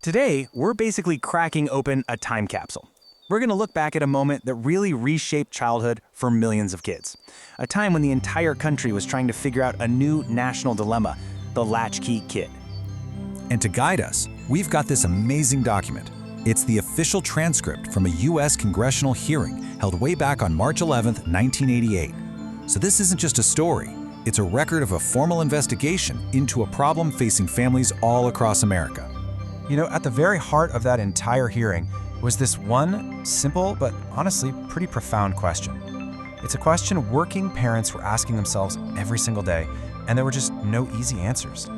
Today, we're basically cracking open a time capsule. We're going to look back at a moment that really reshaped childhood for millions of kids. A time when the entire country was trying to figure out a new national dilemma, the latchkey kid. And to guide us, we've got this amazing document. It's the official transcript from a U.S. congressional hearing held way back on March 11, 1988. So this isn't just a story. It's a record of a formal investigation into a problem facing families all across America. You know, at the very heart of that entire hearing was this one simple but honestly pretty profound question. It's a question working parents were asking themselves every single day, and there were just no easy answers.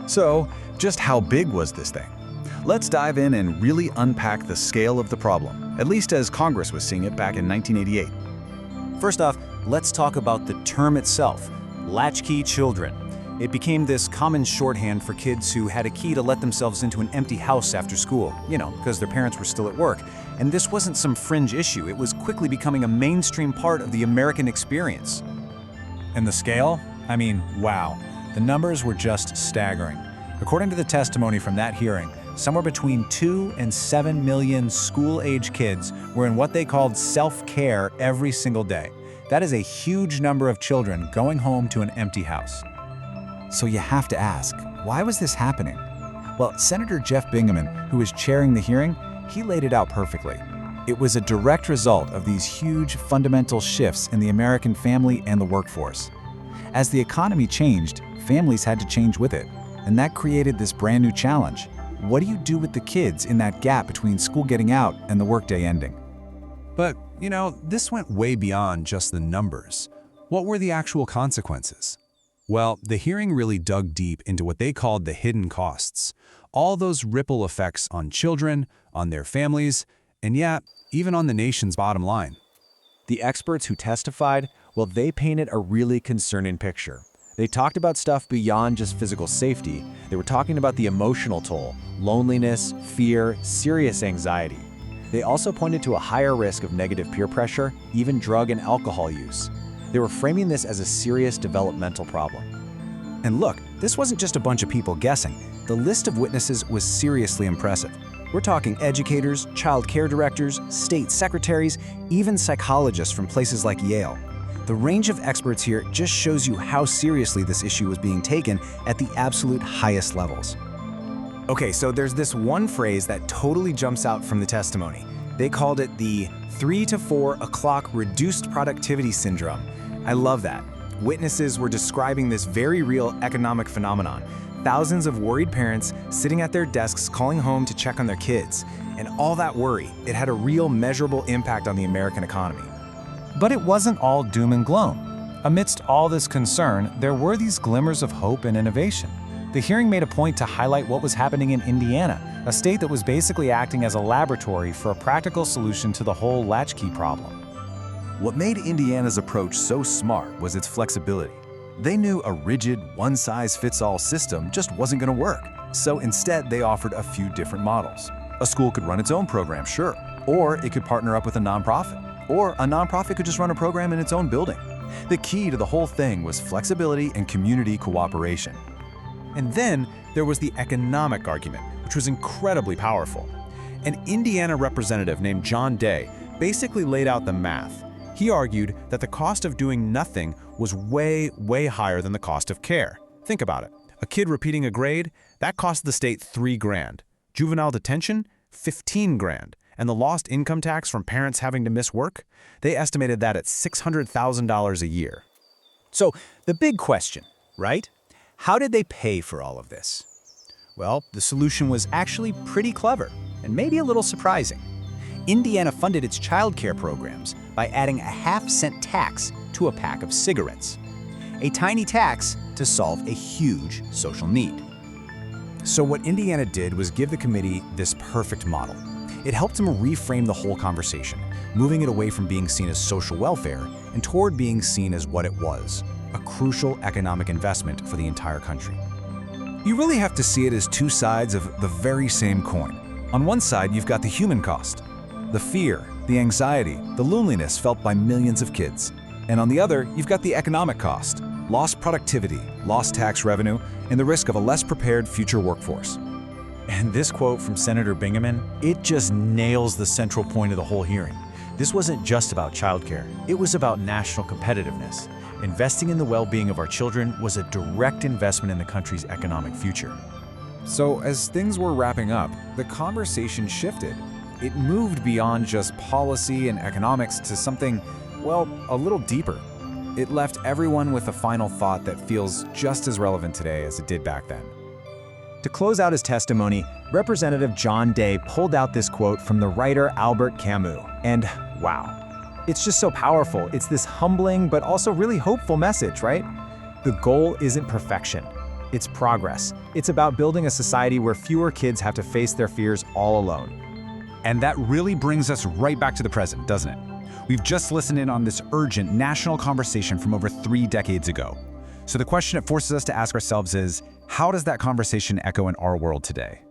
So, just how big was this thing? Let's dive in and really unpack the scale of the problem, at least as Congress was seeing it back in 1988. First off, let's talk about the term itself, latchkey children. It became this common shorthand for kids who had a key to let themselves into an empty house after school, because their parents were still at work. And this wasn't some fringe issue. It was quickly becoming a mainstream part of the American experience. And the scale? I mean, wow. The numbers were just staggering. According to the testimony from that hearing, somewhere between 2 and 7 million school-age kids were in what they called self-care every single day. That is a huge number of children going home to an empty house. So you have to ask, why was this happening? Well, Senator Jeff Bingaman, who was chairing the hearing, he laid it out perfectly. It was a direct result of these huge fundamental shifts in the American family and the workforce. As the economy changed, families had to change with it, and that created this brand new challenge. What do you do with the kids in that gap between school getting out and the workday ending? But, this went way beyond just the numbers. What were the actual consequences? Well, the hearing really dug deep into what they called the hidden costs. All those ripple effects on children, on their families, and even on the nation's bottom line. The experts who testified, well, they painted a really concerning picture. They talked about stuff beyond just physical safety. They were talking about the emotional toll, loneliness, fear, serious anxiety. They also pointed to a higher risk of negative peer pressure, even drug and alcohol use. They were framing this as a serious developmental problem. And look, this wasn't just a bunch of people guessing. The list of witnesses was seriously impressive. We're talking educators, child care directors, state secretaries, even psychologists from places like Yale. The range of experts here just shows you how seriously this issue was being taken at the absolute highest levels. Okay, so there's this one phrase that totally jumps out from the testimony. They called it the 3 to 4 o'clock reduced productivity syndrome. I love that. Witnesses were describing this very real economic phenomenon. Thousands of worried parents sitting at their desks calling home to check on their kids. And all that worry, it had a real measurable impact on the American economy. But it wasn't all doom and gloom. Amidst all this concern, there were these glimmers of hope and innovation. The hearing made a point to highlight what was happening in Indiana, a state that was basically acting as a laboratory for a practical solution to the whole latchkey problem. What made Indiana's approach so smart was its flexibility. They knew a rigid, one-size-fits-all system just wasn't going to work. So instead, they offered a few different models. A school could run its own program, sure, or it could partner up with a nonprofit, or a nonprofit could just run a program in its own building. The key to the whole thing was flexibility and community cooperation. And then there was the economic argument, which was incredibly powerful. An Indiana representative named John Day basically laid out the math. He argued that the cost of doing nothing was way, way higher than the cost of care. Think about it. A kid repeating a grade, that cost the state $3,000. Juvenile detention, $15,000. And the lost income tax from parents having to miss work, they estimated that at $600,000 a year. So the big question, right? How did they pay for all of this? Well, the solution was actually pretty clever and maybe a little surprising. Indiana funded its child care programs by adding a half-cent tax to a pack of cigarettes. A tiny tax to solve a huge social need. So what Indiana did was give the committee this perfect model. It helped them reframe the whole conversation, moving it away from being seen as social welfare and toward being seen as what it was, a crucial economic investment for the entire country. You really have to see it as two sides of the very same coin. On one side, you've got the human cost, the fear, the anxiety, the loneliness felt by millions of kids. And on the other, you've got the economic cost, lost productivity, lost tax revenue, and the risk of a less prepared future workforce. And this quote from Senator Bingaman, it just nails the central point of the whole hearing. This wasn't just about childcare. It was about national competitiveness. Investing in the well-being of our children was a direct investment in the country's economic future. So as things were wrapping up, the conversation shifted. It moved beyond just policy and economics to something, well, a little deeper. It left everyone with a final thought that feels just as relevant today as it did back then. To close out his testimony, Representative John Day pulled out this quote from the writer Albert Camus. And wow, it's just so powerful. It's this humbling but also really hopeful message, right? The goal isn't perfection. It's progress. It's about building a society where fewer kids have to face their fears all alone. And that really brings us right back to the present, doesn't it? We've just listened in on this urgent national conversation from over 3 decades ago. So the question it forces us to ask ourselves is, how does that conversation echo in our world today?